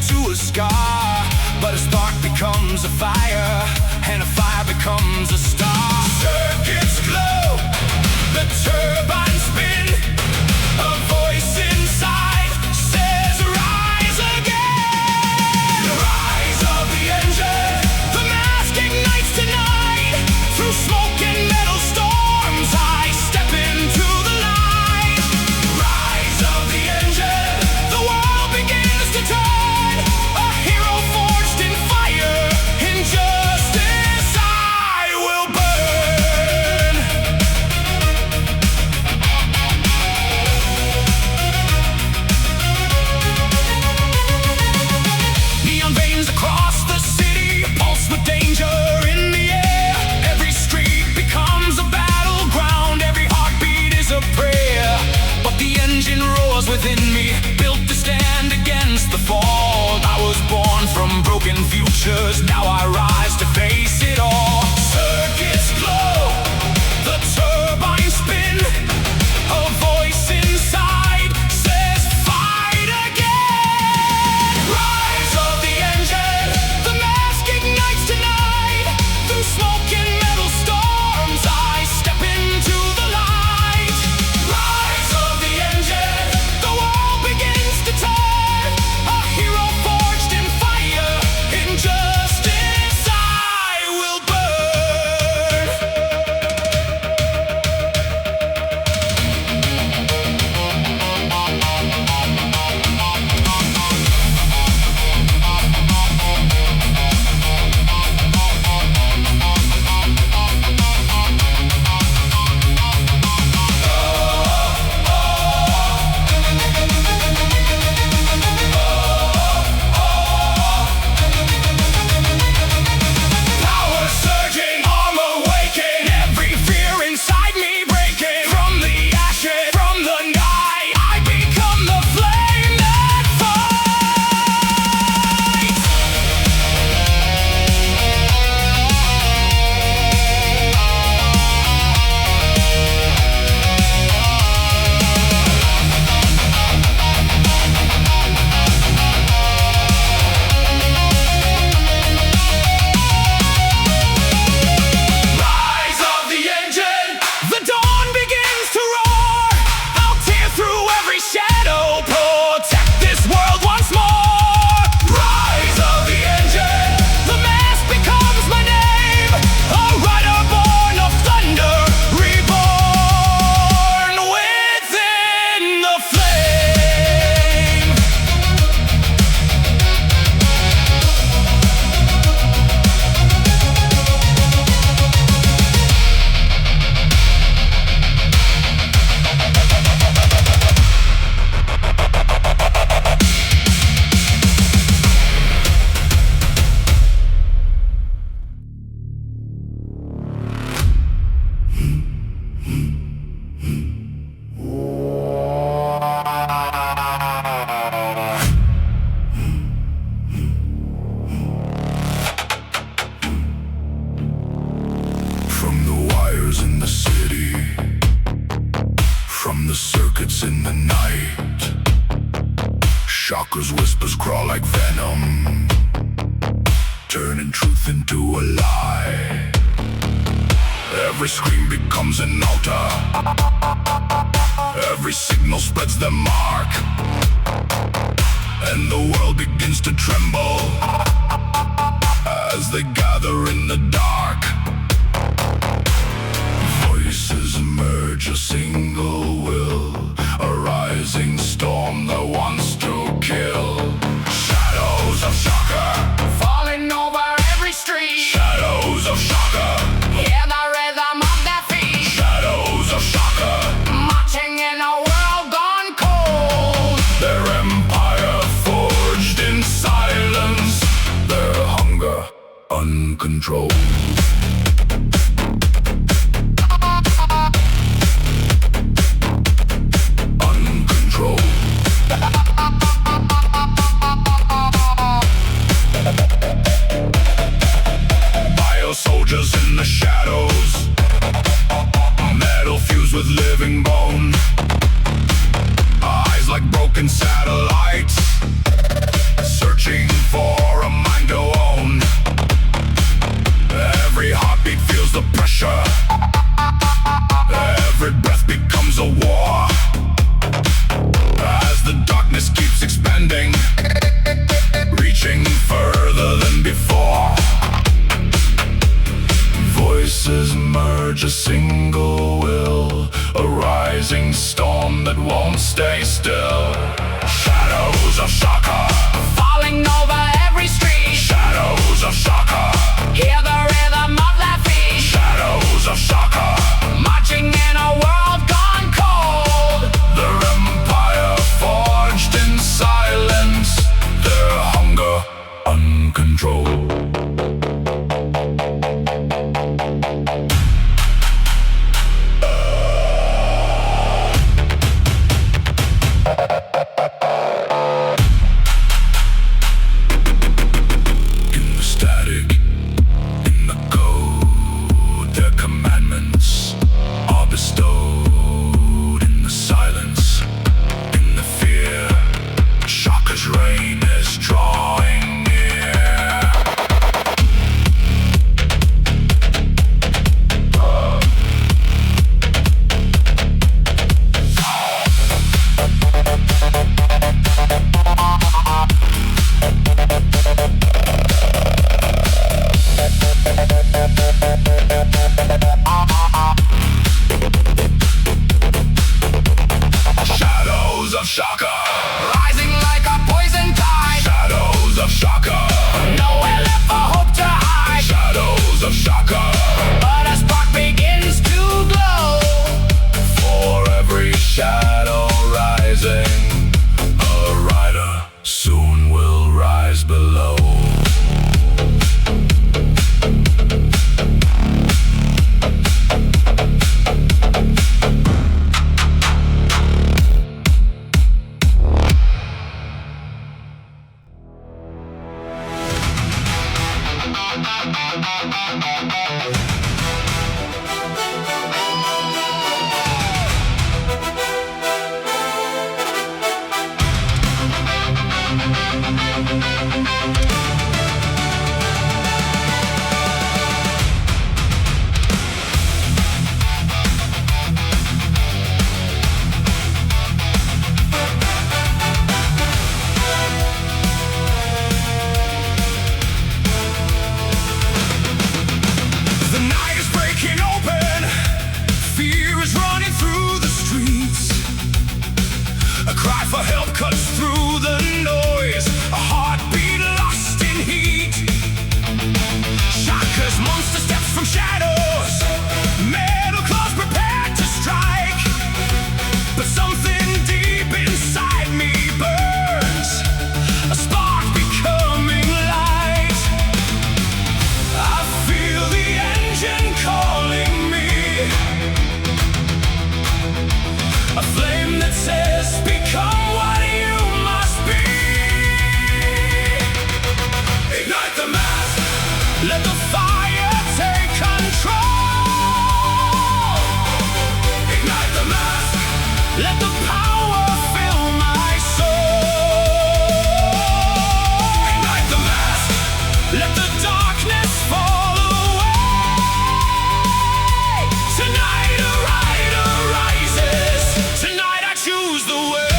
to a scar. But a spark becomes a fire, and a fire becomes a star. Circuits glow, the turbines spin. A voice inside says, rise again. Rise of the engine, the mask ignites tonight. Through smoke and metal storms, I step into the light. Rise of the engine, the world begins to turn. A hero forged in fire, in justice I will burn. Neon veins across the city pulse with danger in the air. Every street becomes a battleground, every heartbeat is a prayer. But the engine roars within me, built to stand against the fall. I was born from broken futures, now I rise to face it all. Circuits glow, the turbines spin. A voice inside says, fight again. Rise of the engine, the mask ignites tonight. Through smoke and metal storms, I step into the light. Rise of the engine, the world begins to turn. A hero forged in fire, in justice I will burn. Power surging, armor waking, every fear inside me breaking. From the ashes, from the night, I become the flame that fights. Rise of the engine, the dawn begins to roar. I'll tear through every shadow, protect this world once more. Rise of the engine, the mask becomes my name. A rider born of thunder, reborn within the flame. From the wires in the city, from the circuits in the night, shockers, whispers crawl like venom, turning truth into a lie. Every scream becomes an altar, every signal spreads their mark, and the world begins to tremble as they gather in the dark. Voices emerge, a single will, a rising storm that wants to kill. Shadows of shocker, falling over every street. Shadows of shocker, hear the rhythm of their feet. Shadows of shocker, marching in a world gone cold. Their empire forged in silence, their hunger uncontrolled. Soldiers in the shadows, metal fused with living bone, eyes like broken satellites, searching urge, a single will, a rising storm that won't stay still. Shadows of Shaka, falling over every street. shadows of Shaka, Hear the rhythm of their feet, shadows of Shaka. marching in a world gone cold. Their empire forged in silence, their hunger uncontrolled. In the static, in the code, their commandments are bestowed. In the silence, in the fear, Shaka's reign is drawing near. Shadows of Shaka, Rising like a poison tide, shadows of Shaka, nowhere left for hope to hide. shadows of Shaka. But a spark begins to glow. For every shadow rising, a rider soon will rise below. The night is breaking open, fear is running through the streets. A cry for help cuts through the noise, a heartbeat lost in heat. Shaka's monster steps from shadows, metal claws prepared to strike. But something deep inside me burns, a spark becoming light. I feel the engine calling me, a flame that says, become what you must be. Ignite the mask, let the fire take control. Ignite the mask, let the power fill my soul. Ignite the mask, let the darkness fall away. Tonight a rider rises, tonight I choose the way.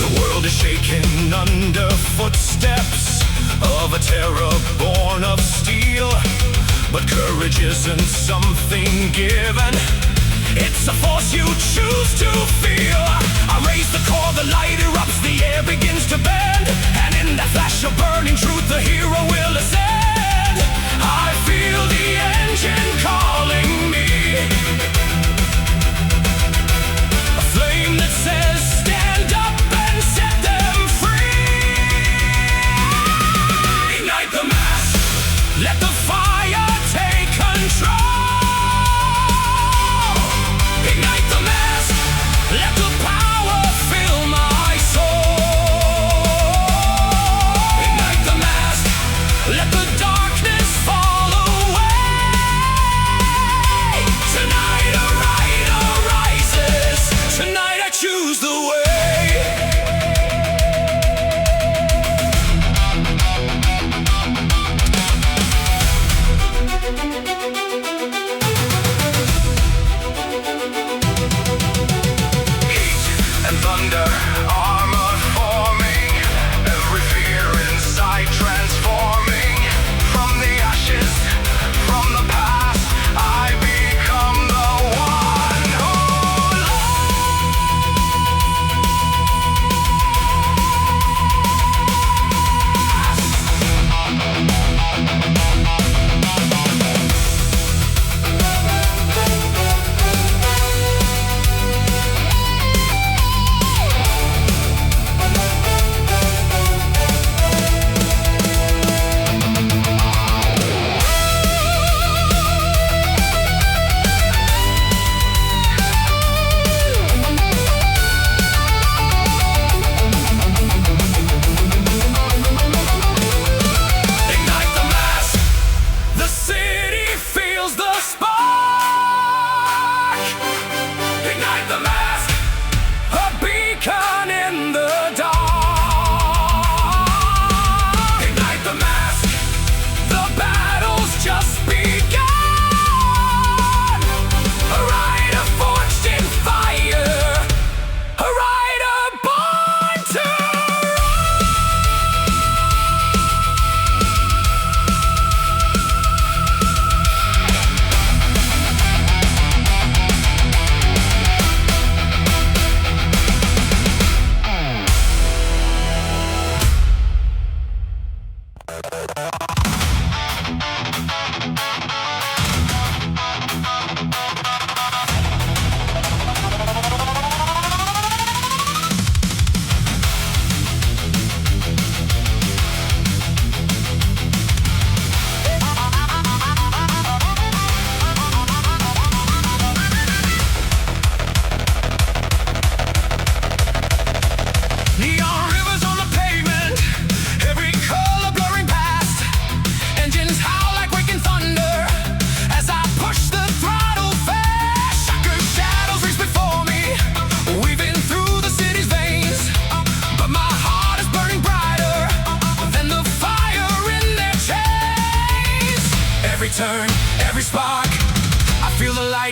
The world is shaking under footsteps of a terror born of steel. But courage isn't something given, it's a force you choose to feel. I raise the core, the light erupts, the air begins to bend, and in that flash of burning truth, the hero will ascend. I feel the engine calling me, a flame that says, stand up and set them free. Ignite the mask, let the fire take control. Ignite the mask, let the power fill my soul. Ignite the mask, let the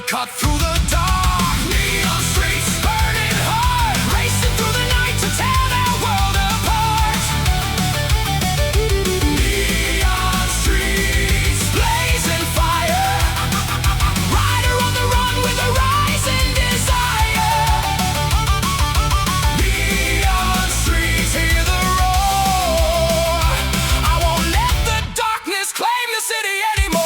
cut through the dark. Neon streets burning hard, racing through the night to tear their world apart. Neon streets blazing fire, rider on the run with a rising desire. Neon streets, hear the roar. I won't let the darkness claim the city anymore.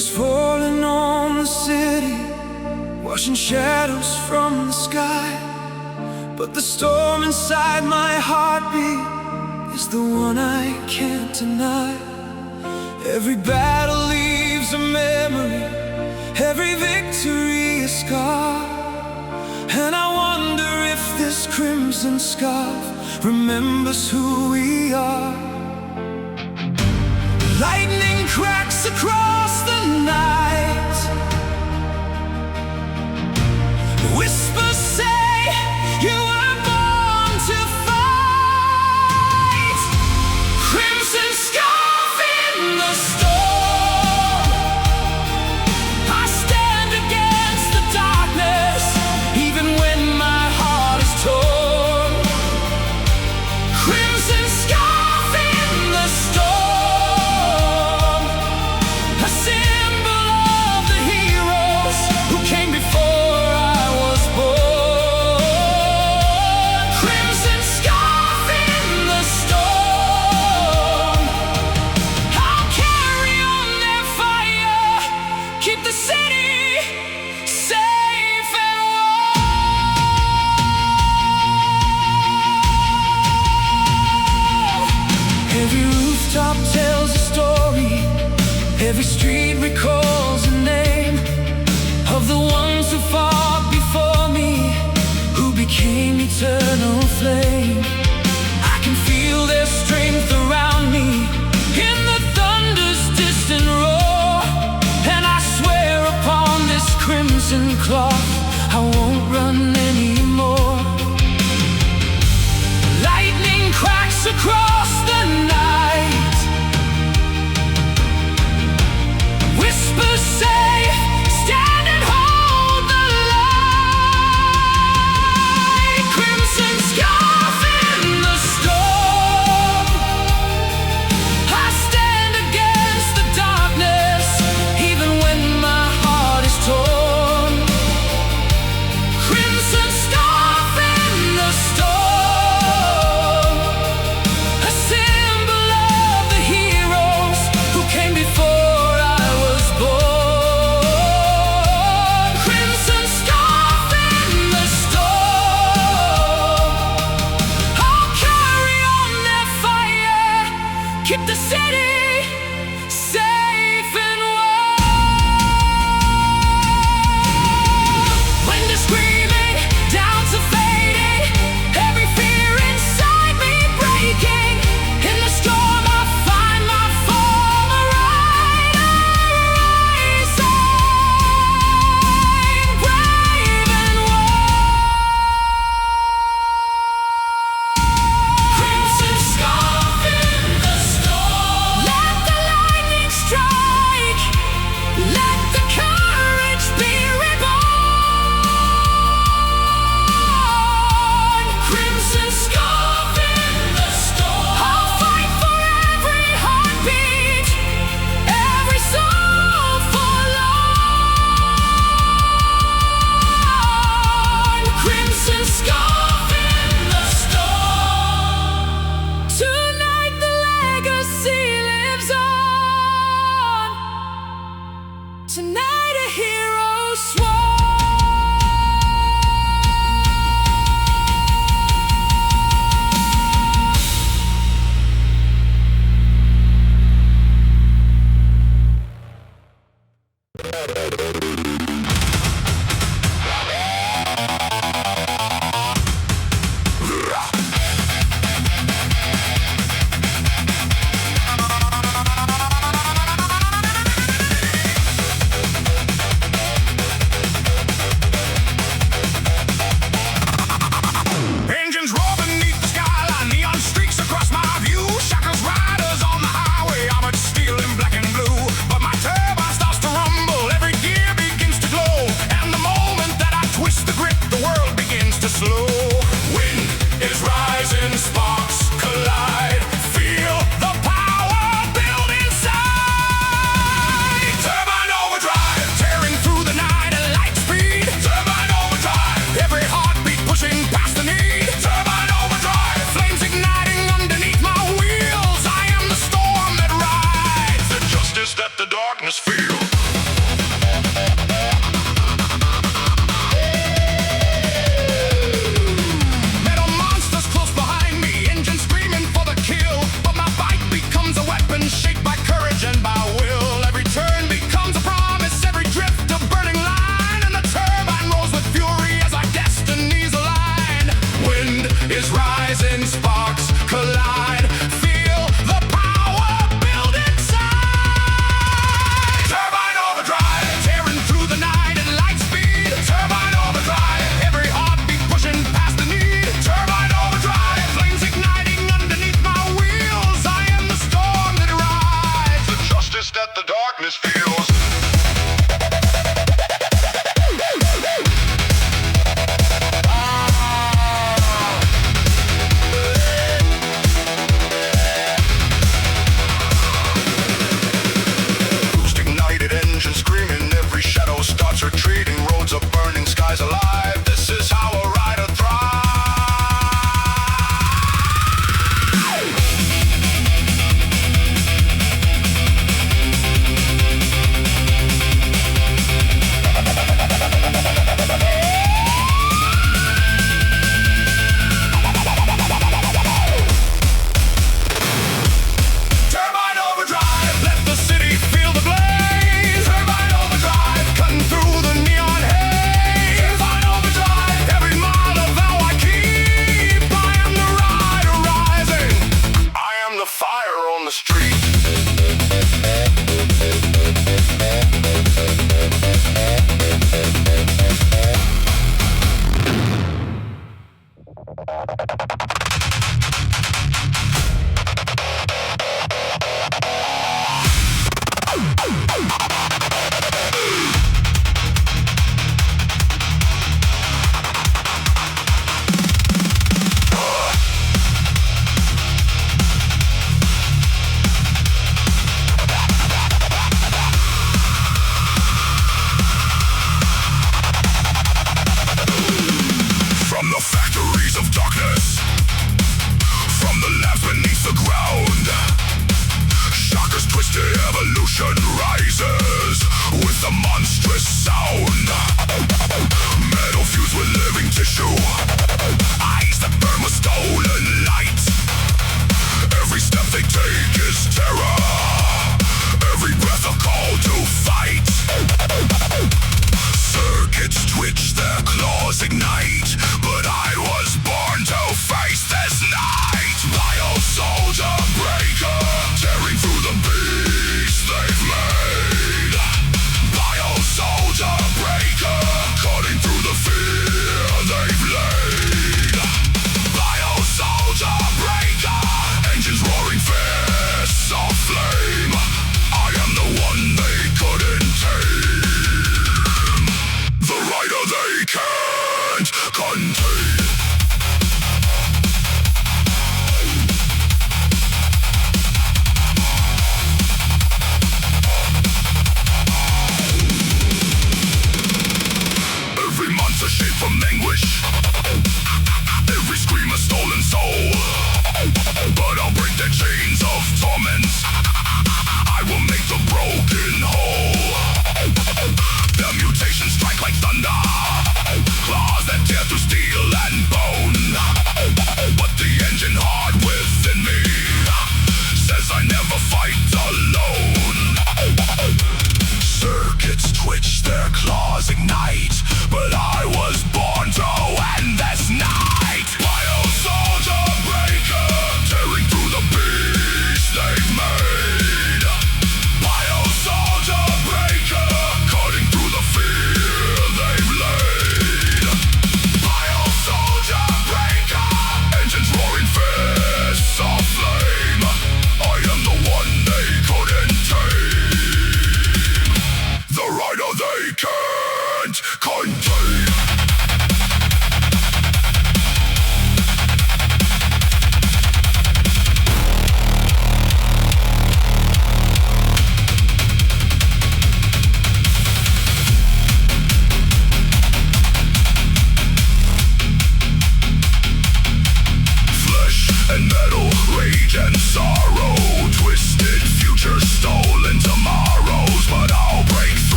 is falling on the city, washing shadows from the sky. But the storm inside my heartbeat is the one I can't deny. Every battle leaves a memory, every victory a scar. And I wonder if this crimson scarf remembers who we are. Lightning cracks across the night, whispers say you were born to fight. Crimson scarf in the storm, I stand against the darkness, even when my heart is torn. Crimson scarf in the storm, a symbol of the heroes who came before I was born. Crimson scarf in the storm, I'll carry on their fire, keep the city safe and warm. Every rooftop tells a story, every street recalls a name of the ones who fought before me, who became eternal flame. I can feel their strength around me in the thunder's distant roar, and I swear upon this crimson cloth I won't run anymore. Lightning cracks across the night, whispers say, stand and hold the light. Crimson scarf in the storm, I stand against the darkness, even when my heart is torn. Crimson scarf in the storm, a symbol of the heroes who came before I was born. Crimson scarf in the storm, I'll carry on their fire, keep the city safe and warm. Wind is screaming, doubts are fading, every fear inside me breaking. In the storm I find my form, a rider rising, brave and warm. Crimson scarf in the storm, let the lightning strike, let the courage be reborn. Crimson scarf in the storm, I'll fight for every heartbeat, every soul forlorn. Crimson scarf in the storm, tonight the legacy lives on. Tonight a hero swore. Engines roar beneath the skyline, neon streaks across my view. Shackles riders on the highway, armored steel in black and blue. But my turbine starts to rumble, every gear begins to glow, and the moment that I twist the grip, the world begins to slow. Wind is rising, sparks collide. Feel the power build inside. Turbine overdrive, tearing through the night at light speed. Turbine overdrive, every heartbeat pushing past the need. Turbine overdrive, flames igniting underneath my wheels. I am the storm that rides, the justice that the darkness feels. is rising, sparks collide. Feel the power build inside. Turbine overdrive, tearing through the night at light speed. Turbine overdrive, every heartbeat pushing past the need. Turbine overdrive, flames igniting underneath my wheels. I am the storm that rides, the justice that the darkness feels.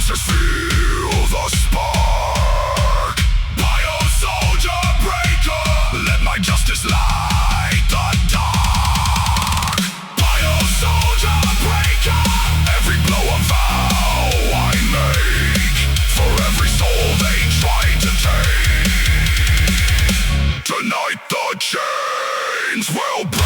Just feel the spark. Bio soldier breaker, let my justice light the dark. Bio soldier breaker, every blow a vow I make, for every soul they try to take. Tonight the chains will break.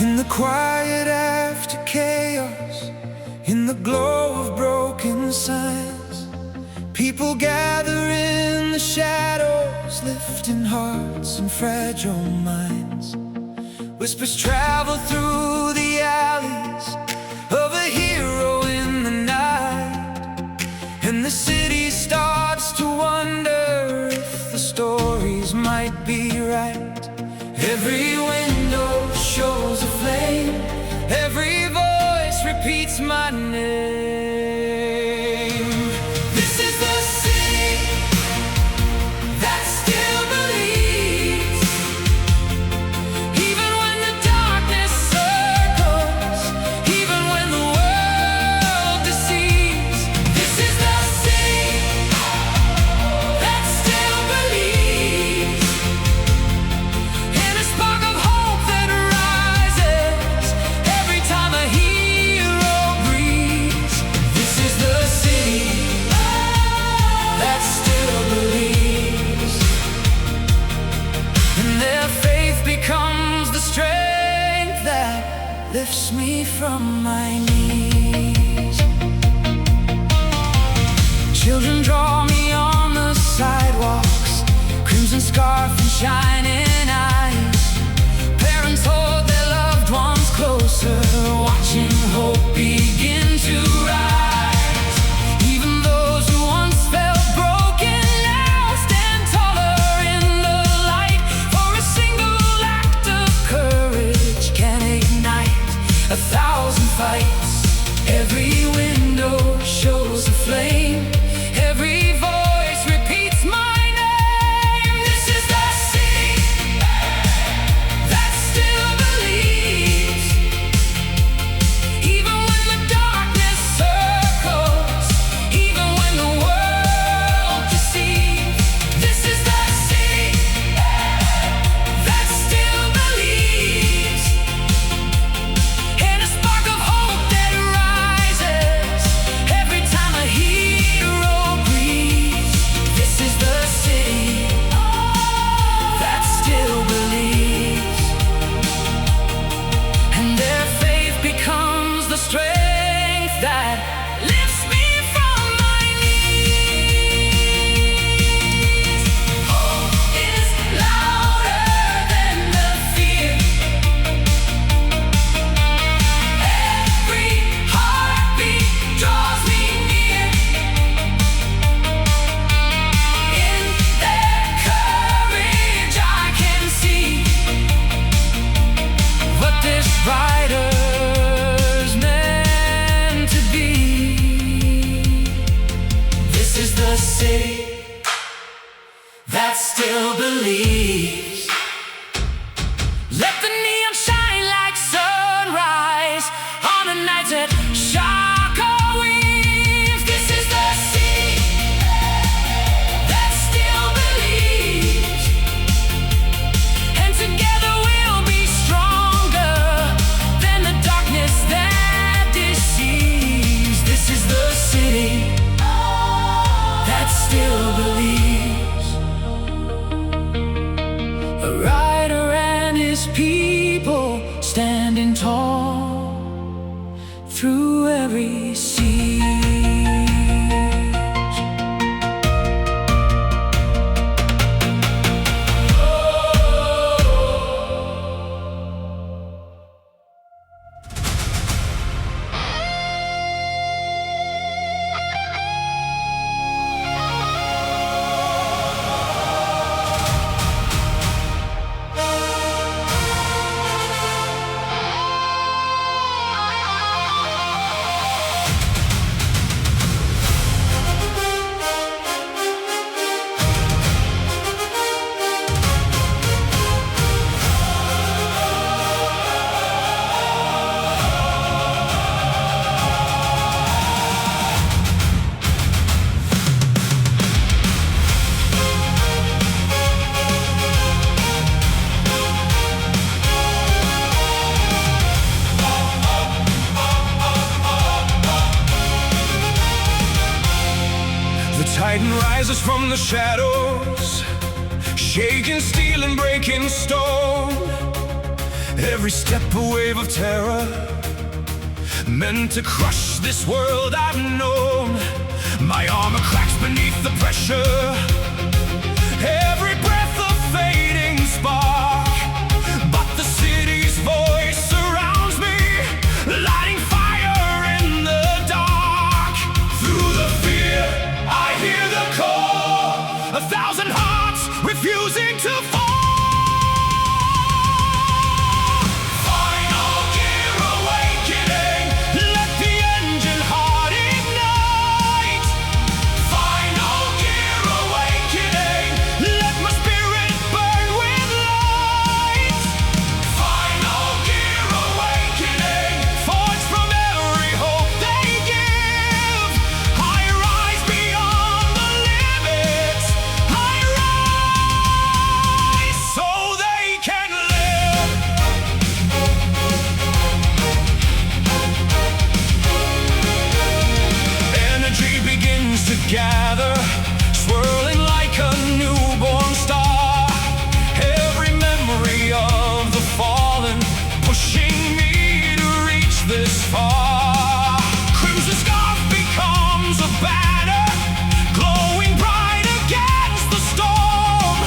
In the quiet after chaos, in the glow of broken signs, people gather in the shadows, lifting hearts and fragile minds. Whispers travel through the alleys of a hero in the night, and the city starts to wonder if the stories might be right. Every window shows a flame, every voice repeats my name. This is the city that still believes, even when the darkness circles, even when the world deceives. This is the city that still believes, in a spark of hope that rises every time a hero breathes. This is the city that still believes, and their faith becomes the strength that lifts me from my knees. Children draw me on the sidewalks, crimson scarf and shining eyes. Parents hold their loved ones closer, watching hope begin to rise. Even those who once felt broken now stand taller in the light, for a single act of courage can ignite 1,000 fights. Every window shows a flame, every voice repeats my name. This is the city that still believes, even when the darkness circles, even when the world deceives. This is the city that still believes, in a spark of hope that rises every time a hero breathes. This is the city that still believes, and their faith becomes the strength that lifts me from my knees. Hope is louder than the fear. Every heartbeat draws me near. In their courage I can see what this rider's meant to be. This is the city that still believes. Let the neon shine like sunrise on a night that shock or weaves. This is the city that still believes, and together we'll be stronger than the darkness that deceives. This is the city that still believes. Titan rises from the shadows, shaking steel and breaking stone. Every step a wave of terror, meant to crush this world I've known. My armor cracks beneath the pressure, every breath a fading spark. But the city's voice surrounds me, lighting fire in the dark. Through the fear, I hear the call, 1,000 hearts refusing to fall. Gather, swirling like a newborn star. Every memory of the fallen, pushing me to reach this far. Crimson scarf becomes a banner, glowing bright against the storm.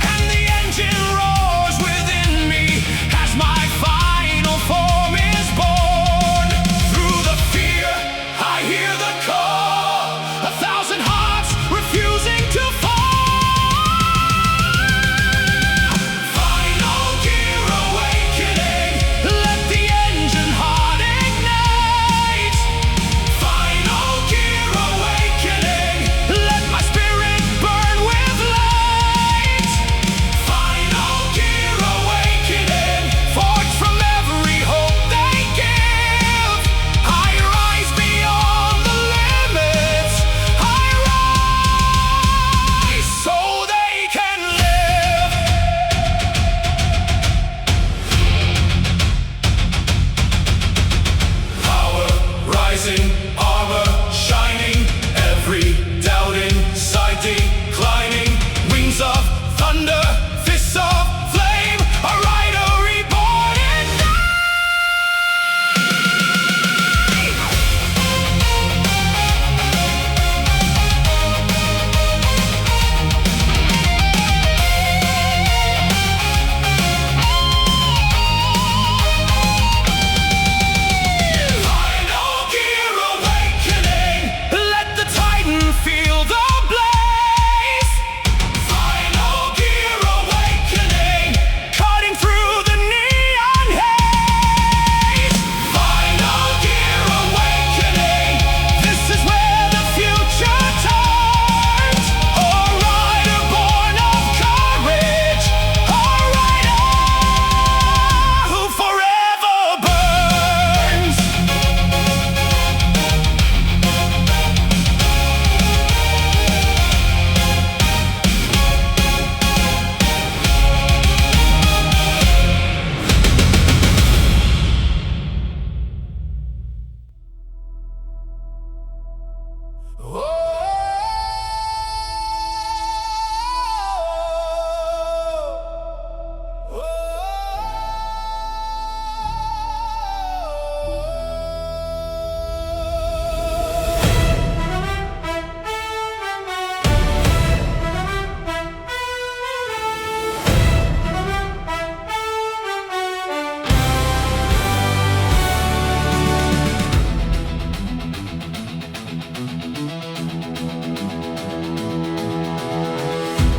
And the engine roars within me as my final form is born. Through the fear, I hear the call, 1,000 hearts refusing to fall. Final gear awakening, let the engine heart ignite. Final gear awakening, let my spirit burn with light. Final gear awakening, forged from every hope they give. I rise beyond the limits, I rise so they can live. Power rising, armor shining, every doubt inside declining. Wings of thunder, fists of flame, a rider reborn in night. Final gear awakening, let the Titan feel the blaze. Final gear awakening, cutting through the neon haze. Final gear awakening, this is where the future turns. A rider born of courage, a rider who forever burns.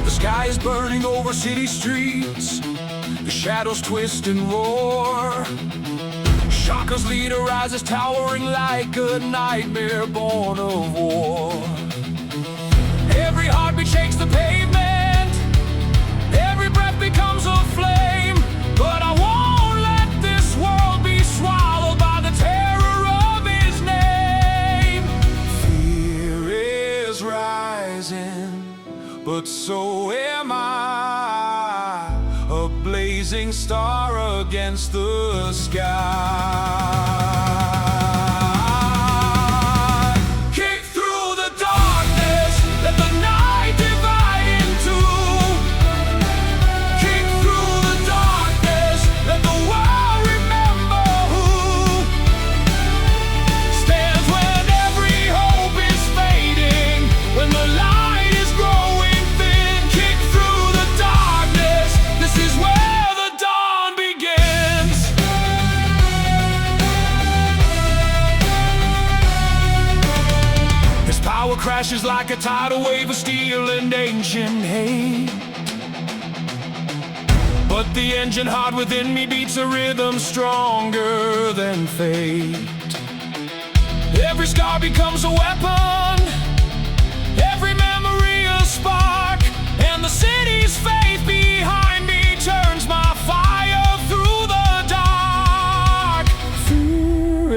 The sky is burning over city streets, the shadows twist and roar. Shaka's leader rises, towering like a nightmare born of war. Every heartbeat shakes the pavement, every breath becomes a flame. But I won't let this world be swallowed by the terror of his name. Fear is rising, but so am I, a blazing star against the sky. Kick through the darkness, let power crashes like a tidal wave of steel and ancient hate. But the engine heart within me beats a rhythm stronger than fate. Every scar becomes a weapon, every memory a spark, and the city's faith behind me turns my fire through the dark. Fear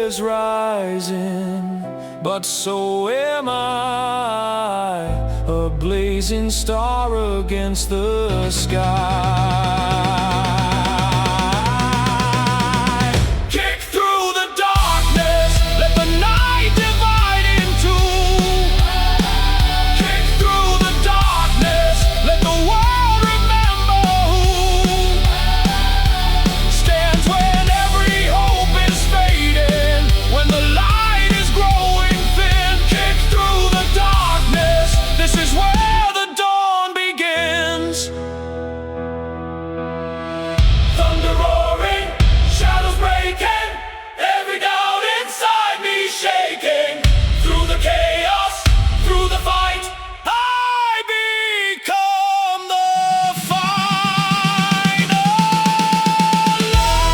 is rising, but so am I, a blazing star against the sky. Kick through the darkness, let the night divide in two. Kick through the darkness, let the world remember who stands when every hope is fading, when the light is growing thin. Kick through the darkness, this is where the dawn begins. Thunder roaring, shadows breaking, every doubt inside me shaking. Through the chaos, through the fight, I become the final light.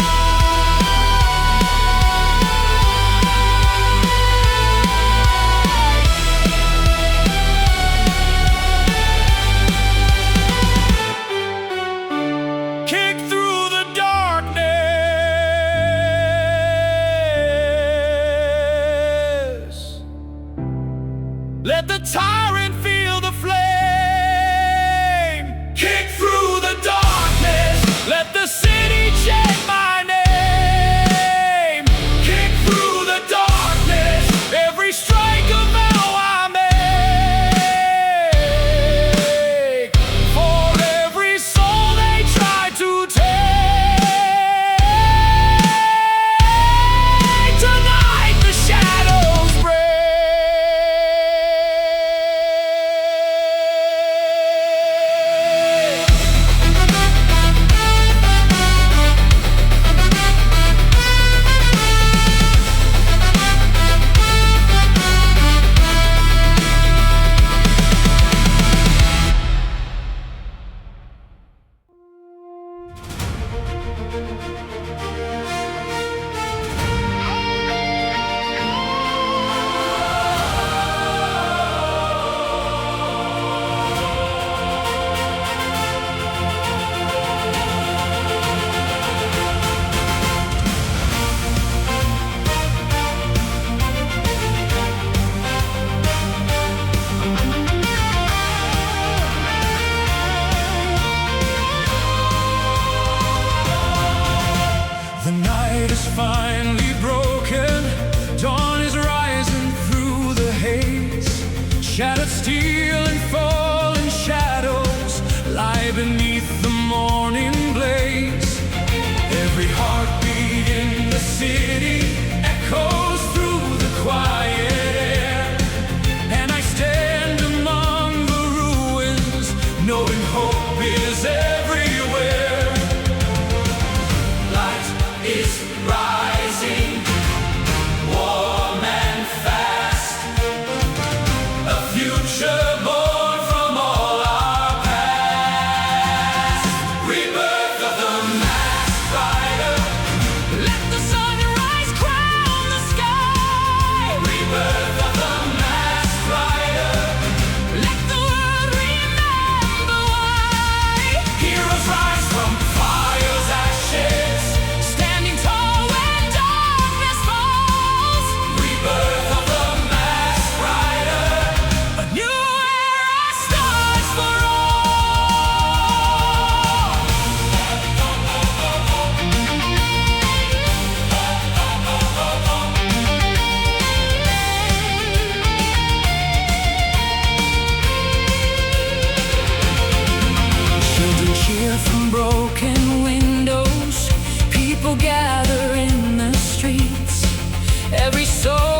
Kick through the darkness, let the tyrant feel the flame. Kick through the darkness, let the city chant my name. Kick through the darkness, every strike of vow I make. For every soul they try to take, tonight the shadows break. The night is finally broken, dawn is rising through the haze. Shattered steel and fallen shadows lie beneath the morning blaze. Every heartbeat in the city echoes through the quiet air, and I stand among the ruins, knowing hope is everywhere. Light is rising, warm and fast, a future born from all our past. Rebirth of the masked rider, let the sunrise crown the sky. Rebirth of the masked rider, let the world remember why. Heroes rise from fire's ashes, standing tall when darkness falls. Rebirth of the masked rider, a new era starts for all. Children cheer from broken windows, people gather in the streets. Every soul